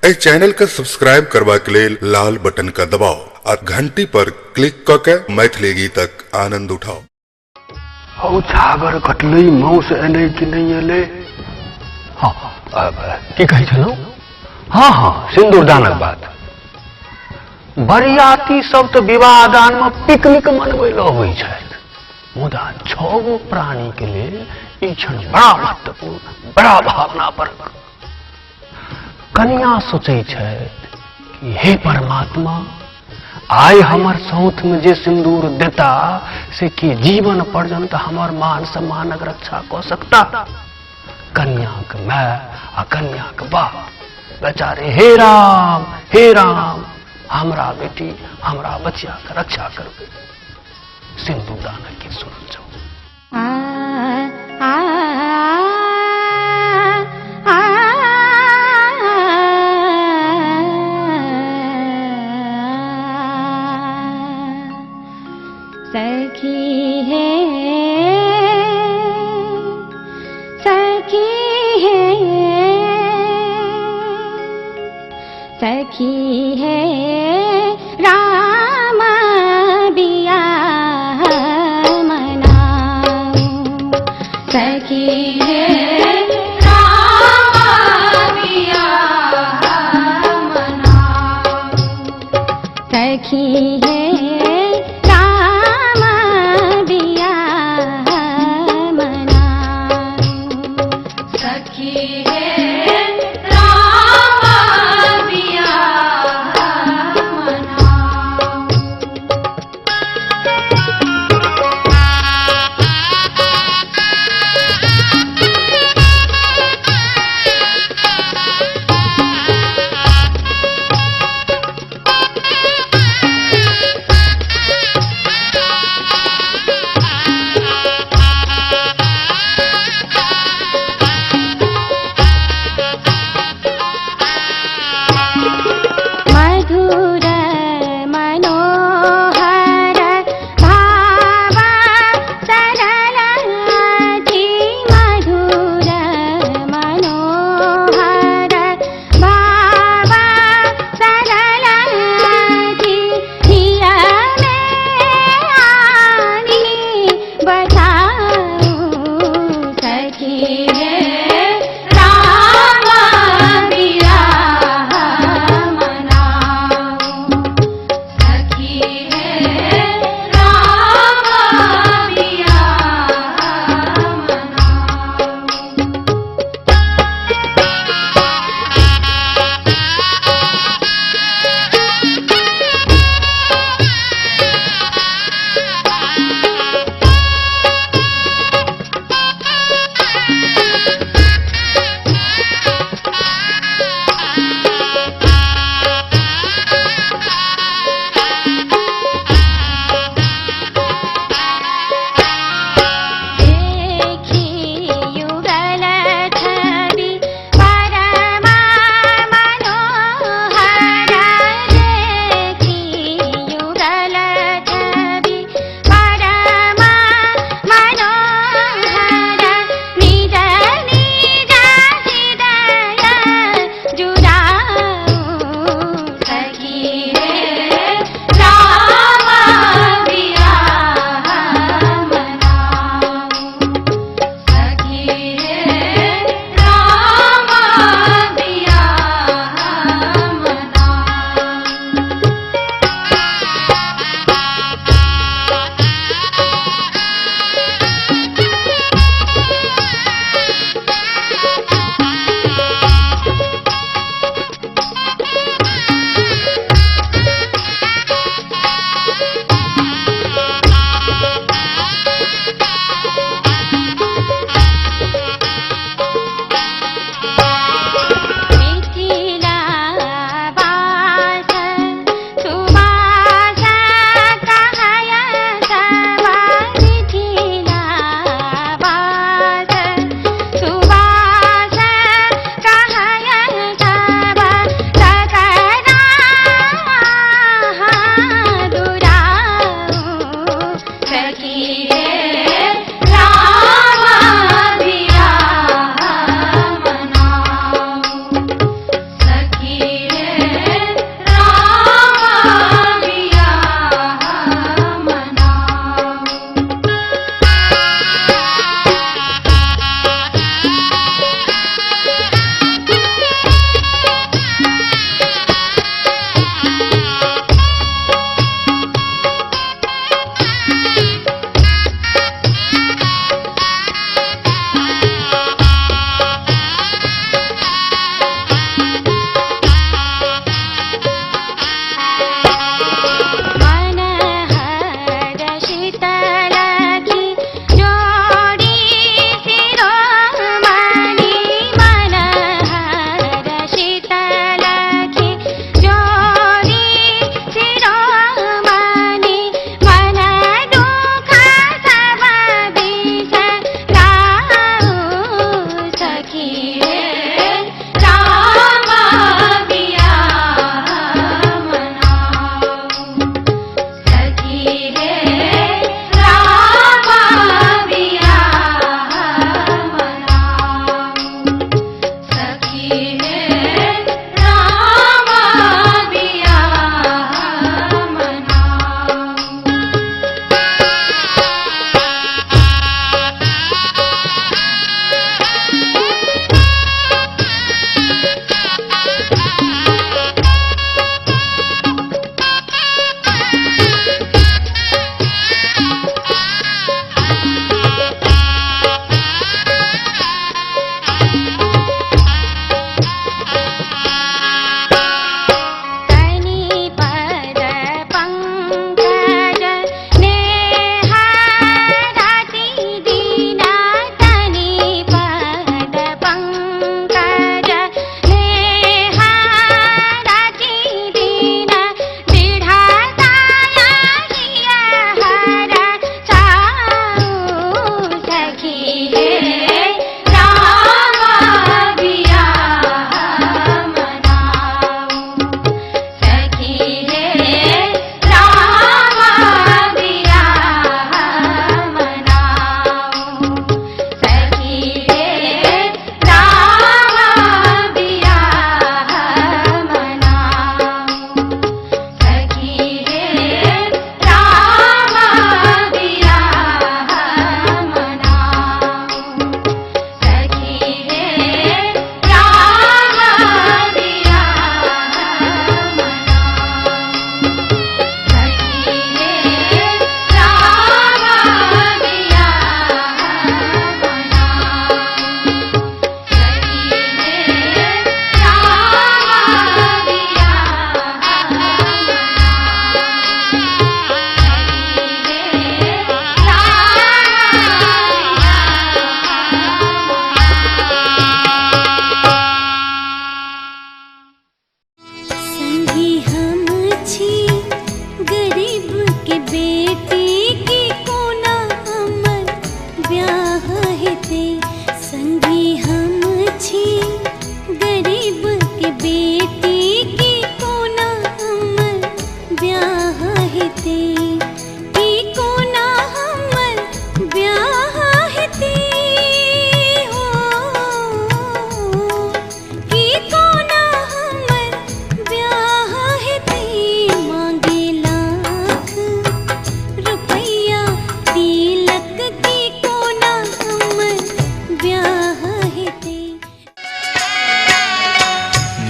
ए channel का subscribe करवा के लिए लाल बटन का दबाओ और घंटी पर क्लिक करके मैथिली गीतक आनंद उठाओ। हौ छागर कटले मौस एले कि नहीं एले? हाँ की कहे छलौ? हाँ हाँ सिंदूरदानक बात। बरियाती सब तो विवाह दान में पिकनिक मनबै ल अबै छथि, मुदा 6 गो प्राणी के लिए ई क्षण बड़ा महत्वपूर्ण, बड़ा भावनापरक। कन्या सोचे छथि कि हे परमात्मा, आय हमर सौथ में जे सिंदूर देता से कि जीवन पर्यंत हमर मान सम्मानक रक्षा क सकता। कन्या के माय आ कन्या के बाप बेचारे हे राम हमरा बेटी हमरा बच्चा के रक्षा करबे। सिंदूरदान के सुन जाओ। सखी है सखी है सखी है राम बिया मनाऊं। सखी है राम बिया मनाऊं। सखी है सखी है राम बिया मनाऊं।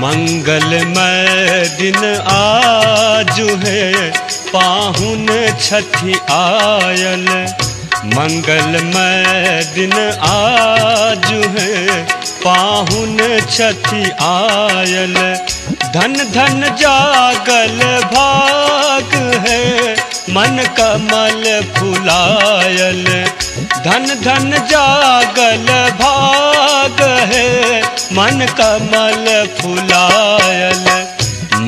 मंगलमय दिन आजु है पाहुन छठी आयल। मंगलमय दिन आजु है पाहुन छठी आयल। धन धन जागल भाग है मन कमल फुलायल। धन धन जागल भाग है मन कमल फुलायल।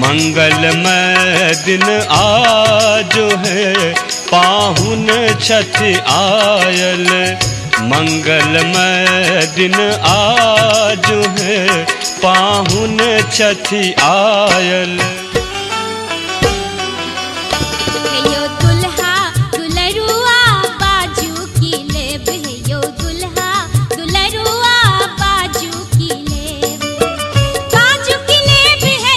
मंगलमय दिन आजु है पाहुन छठी आयल। मंगलमय दिन आजु है पाहुन छठी आयल। बाजू की लेब है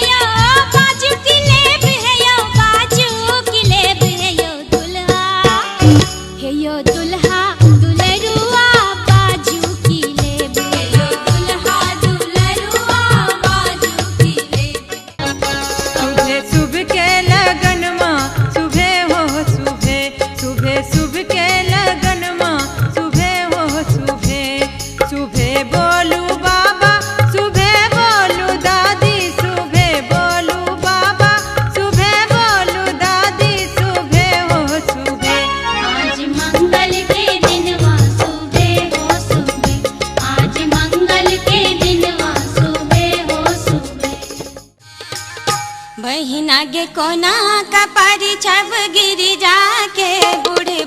बहिना गे कोना कपारी छब गिरी जाके बूढ़े